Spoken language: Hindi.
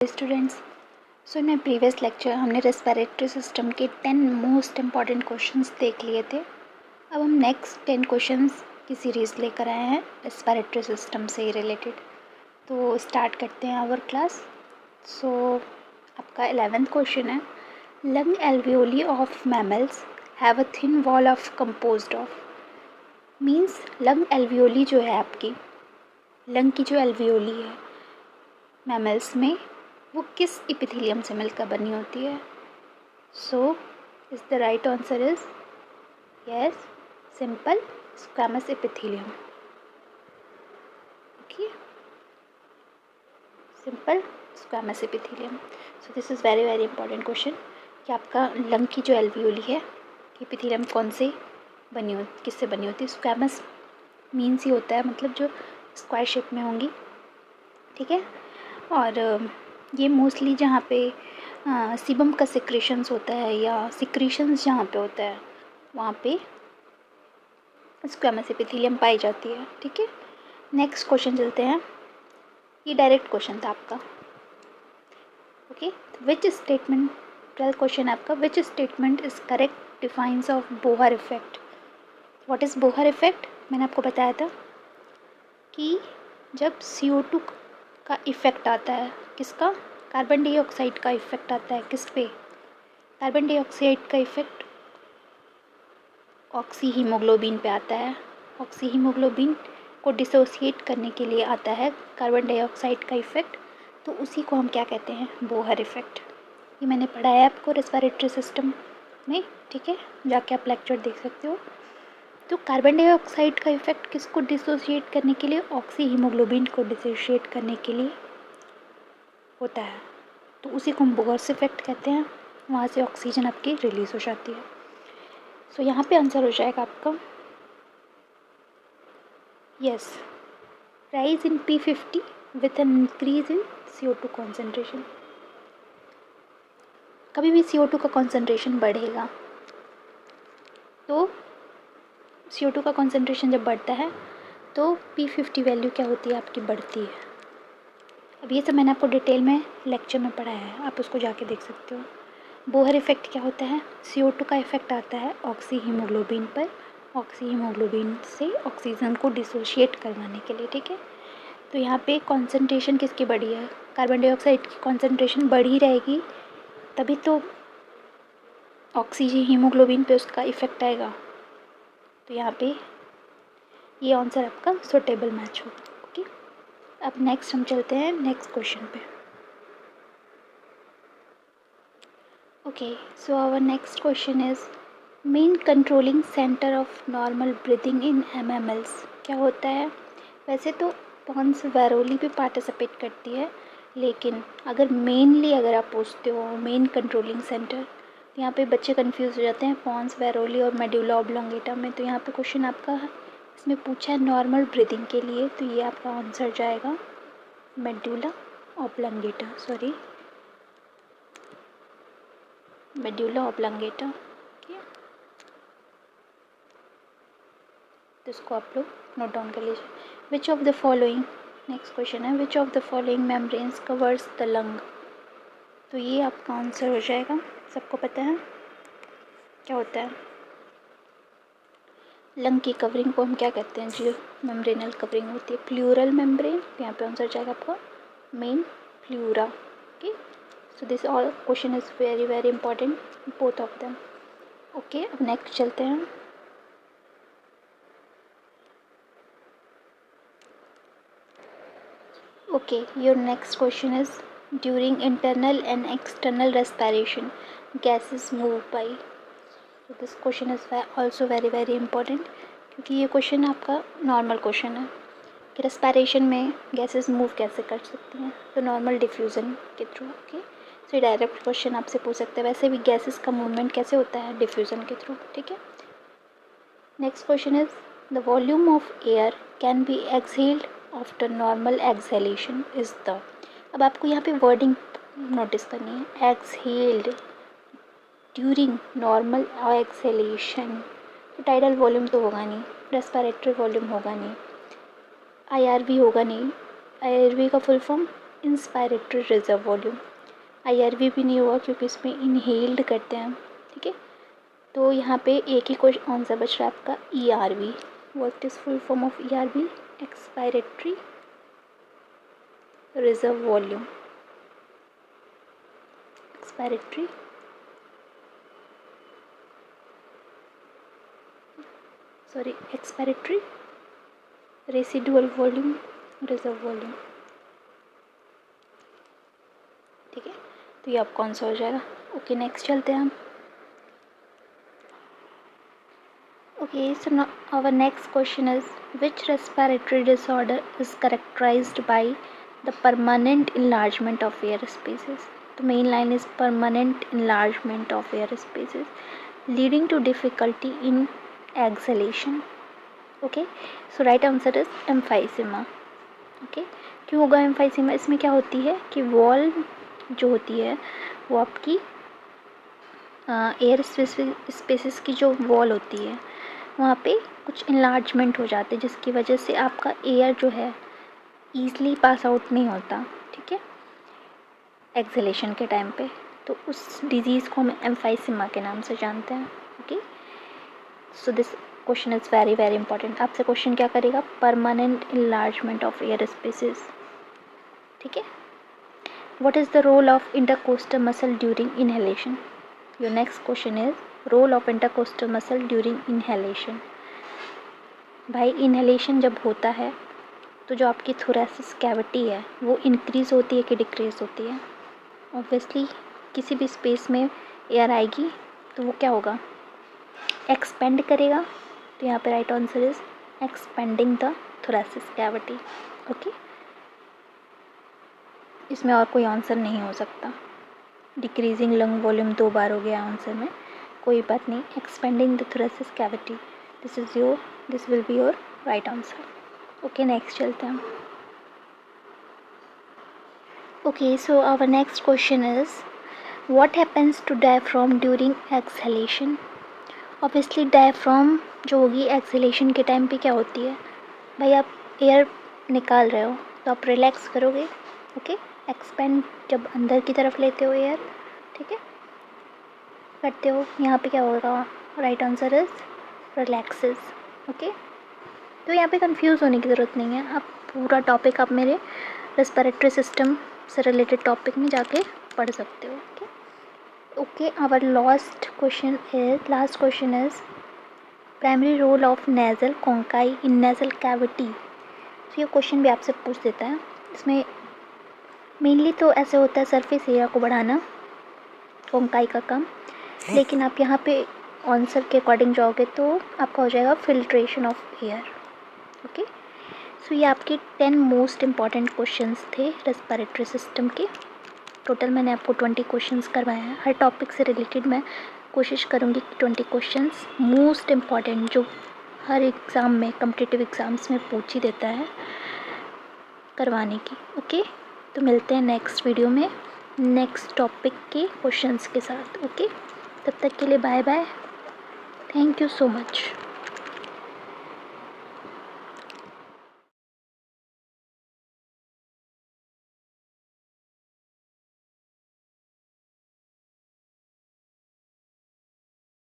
Students, so in previous lecture हमने रेस्पिरेटरी सिस्टम के 10 मोस्ट इम्पॉर्टेंट क्वेश्चंस देख लिए थे। अब हम नेक्स्ट 10 क्वेश्चंस की सीरीज़ लेकर आए हैं रेस्पिरेटरी सिस्टम से रिलेटेड। तो स्टार्ट करते हैं आवर क्लास। सो आपका 11th क्वेश्चन है, lung alveoli of mammals have a thin wall of composed of. Means lung alveoli जो है आपकी, लंग की जो एल्वियोली है मैमल्स में, वो किस इपिथेलियम से मिलकर बनी होती है। So is the right answer is yes, simple squamous epithelium. Okay, simple squamous epithelium. So this is very very important question कि आपका लंग की जो एल्वियोली है इपिथेलियम कौन से बनी हो, किससे बनी होती है। स्क्वैमस मीन्स ही होता है मतलब जो स्क्वायर शेप में होंगी, ठीक है। और ये मोस्टली जहाँ पे सीबम का सिक्रेशंस होता है या सिक्रेशंस जहाँ पे होता है वहाँ पे स्क्वैमस एपिथेलियम पाई जाती है, ठीक है। नेक्स्ट क्वेश्चन चलते हैं, ये डायरेक्ट क्वेश्चन था आपका। Okay, which statement, 12th question आपका, which statement is correct defines of Bohr effect. What is Bohr effect? मैंने आपको बताया था कि जब CO2 का इफ़ेक्ट आता है, किसका, कार्बन डाइऑक्साइड का इफ़ेक्ट आता है किस पे, कार्बन डाइऑक्साइड का इफ़ेक्ट ऑक्सी हीमोग्लोबिन पे आता है। ऑक्सी हीमोग्लोबिन को डिसोसिएट करने के लिए आता है कार्बन डाइऑक्साइड का इफ़ेक्ट, तो उसी को हम क्या कहते हैं, बोहर इफ़ेक्ट। ये मैंने पढ़ाया आपको रेस्पिरेटरी सिस्टम में, ठीक है, जाके आप लेक्चर देख सकते हो। तो कार्बन डाइऑक्साइड का इफ़ेक्ट किसको डिसोसिएट करने के लिए, ऑक्सी हीमोग्लोबिन को डिसोसिएट करने के लिए होता है, तो उसी को हम बोहर्स इफेक्ट कहते हैं। वहाँ से ऑक्सीजन आपकी रिलीज़ हो जाती है। सो यहाँ पे आंसर हो जाएगा आपका yes, rise in P50 with an increase in CO2 concentration. कभी भी CO2 का कॉन्सेंट्रेशन बढ़ेगा तो CO2 का कॉन्सेंट्रेशन जब बढ़ता है तो P50 वैल्यू क्या होती है आपकी, बढ़ती है। अब ये सब मैंने आपको डिटेल में लेक्चर में पढ़ाया है, आप उसको जाके देख सकते हो। बोहर इफ़ेक्ट क्या होता है, CO2 का इफ़ेक्ट आता है ऑक्सी हीमोग्लोबिन पर, ऑक्सी हीमोग्लोबिन से ऑक्सीजन को डिसोशिएट करवाने के लिए, ठीक है। तो यहाँ पे कॉन्सेंट्रेशन किसकी बढ़ी है, कार्बन डाइऑक्साइड की कॉन्सेंट्रेशन बढ़ी रहेगी, तभी तो ऑक्सीजन हीमोग्लोबिन पे उसका इफ़ेक्ट आएगा। तो यहाँ पे ये आंसर आपका सुटेबल मैच होगा। ओके, अब नेक्स्ट हम चलते हैं नेक्स्ट क्वेश्चन पे। Okay, so our next question is main controlling center of normal breathing in mammals क्या होता है। वैसे तो पॉन्स वैरोली भी पार्टिसिपेट करती है, लेकिन अगर मेनली अगर आप पूछते हो मेन कंट्रोलिंग सेंटर, तो यहाँ पे बच्चे कंफ्यूज हो जाते हैं पॉन्स वैरोली और मेडुला ऑब्लोंगेटा में। तो यहाँ पे क्वेश्चन आपका इसमें पूछा है नॉर्मल ब्रीदिंग के लिए, तो ये आपका आंसर जाएगा medulla oblongata, sorry medulla oblongata. Okay, तो इसको आप लोग नोट डाउन कर लीजिए। Which of the following, next question है, which of the following membranes covers the lung. तो ये आपका आंसर हो जाएगा, सबको पता है क्या होता है, लंग की कवरिंग को हम क्या कहते हैं, जो मेम्ब्रेनल कवरिंग होती है, प्लूरल मेम्ब्रेन। यहाँ पे आंसर जाएगा आपका main pleura. Okay, so this all question is very very important, both of them. Okay, अब नेक्स्ट चलते हैं। Okay, your next question is during internal and external respiration gases move by. So this question is also very very important, क्योंकि ये क्वेश्चन आपका नॉर्मल क्वेश्चन है कि रेस्पिरेशन में गैसेस मूव कैसे कर सकती हैं, तो नॉर्मल डिफ्यूज़न के through. Okay, so direct question आपसे पूछ सकते हैं, वैसे भी गैसेस का मूवमेंट कैसे होता है, डिफ्यूज़न के थ्रू, ठीक है। Next question is the volume of air can be exhaled after normal exhalation is the. अब आपको यहाँ पे वर्डिंग नोटिस करनी है, एक्सहेल्ड ड्यूरिंग नॉर्मल एक्सहेलेशन, तो टाइडल वॉल्यूम तो होगा नहीं, रेस्पिरेटरी वॉल्यूम होगा नहीं, IRV होगा नहीं। IRV का full form inspiratory reserve volume. IRV भी नहीं हुआ क्योंकि इसमें इनहेल्ड करते हैं हम, ठीक है। तो यहाँ पे एक ही क्वेश्चन आंसर बच रहा है आपका ERV। What is full form of ERV? Expiratory reserve volume. Expiratory expiratory residual volume, reserve volume, ठीक है। तो ये आप कौन सा हो जाएगा? ओके, नेक्स्ट चलते हैं हम। Okay, so now our next question is which respiratory disorder is characterized by the permanent enlargement of air spaces? The main line is permanent enlargement of air spaces leading to difficulty in exhalation. Okay, so right answer is emphysema. Okay, क्यों होगा emphysema? इसमें क्या होती है कि वॉल जो होती है वो आपकी एयर स्पेसेस की जो वॉल होती है वहाँ पे कुछ इन्लार्जमेंट हो जाते हैं जिसकी वजह से आपका एयर जो है ईज़िली पास आउट नहीं होता, ठीक है, एक्सहेलेशन के टाइम पे। तो उस डिजीज़ को हम एम्फाइसिमा के नाम से जानते हैं। Okay, so this question is very very important. आपसे क्वेश्चन क्या करेगा? Permanent enlargement of air spaces, ठीक है। What is the role of intercostal muscle during inhalation? Your next question is role of intercostal muscle during inhalation. भाई इनहेलेशन जब होता है तो जो आपकी थोरेसिस कैविटी है वो इंक्रीज़ होती है कि डिक्रीज़ होती है? ऑब्वियसली किसी भी स्पेस में एयर आएगी तो वो क्या होगा? एक्सपेंड करेगा। तो यहाँ पे right answer is expanding the thoracic cavity. Okay, इसमें और कोई आंसर नहीं हो सकता। डिक्रीजिंग लंग वॉल्यूम 2 बार हो गया आंसर में, कोई बात नहीं। Expanding the thoracic cavity, this will be your right answer. Okay, next चलते हैं हम। Okay, so our next question is what happens to diaphragm during exhalation? Obviously diaphragm जो होगी एक्सहेलेशन के टाइम पे क्या होती है? भाई आप एयर निकाल रहे हो तो आप रिलैक्स करोगे। ओके, एक्सपेंड जब अंदर की तरफ लेते हो एयर, ठीक है, करते हो, यहाँ पे क्या होगा? Right answer is relaxes. Okay, तो यहाँ पे कंफ्यूज होने की ज़रूरत नहीं है। आप पूरा टॉपिक आप मेरे रेस्पिरेटरी सिस्टम से रिलेटेड टॉपिक में जाके पढ़ सकते हो। Okay, our last question is primary role of nasal conchae in nasal cavity. तो ये क्वेश्चन भी आपसे पूछ देता है। इसमें मेनली तो ऐसे होता है सरफेस एरिया को बढ़ाना, कोंकाई का काम, लेकिन आप यहाँ पे आंसर के अकॉर्डिंग जाओगे तो आपका हो जाएगा फिल्ट्रेशन ऑफ एयर। ओके, सो ये आपके 10 मोस्ट इम्पॉर्टेंट क्वेश्चंस थे रेस्पिरेटरी सिस्टम के। टोटल मैंने आपको 20 क्वेश्चंस करवाए हैं। हर टॉपिक से रिलेटेड मैं कोशिश करूँगी कि 20 क्वेश्चंस मोस्ट इम्पॉर्टेंट जो हर एग्ज़ाम में, कॉम्पिटिटिव एग्ज़ाम्स में पूछ ही देता है, करवाने की। ओके, तो मिलते हैं नेक्स्ट वीडियो में नेक्स्ट टॉपिक के क्वेश्चंस के साथ। ओके, तब तक के लिए bye bye, thank you so much.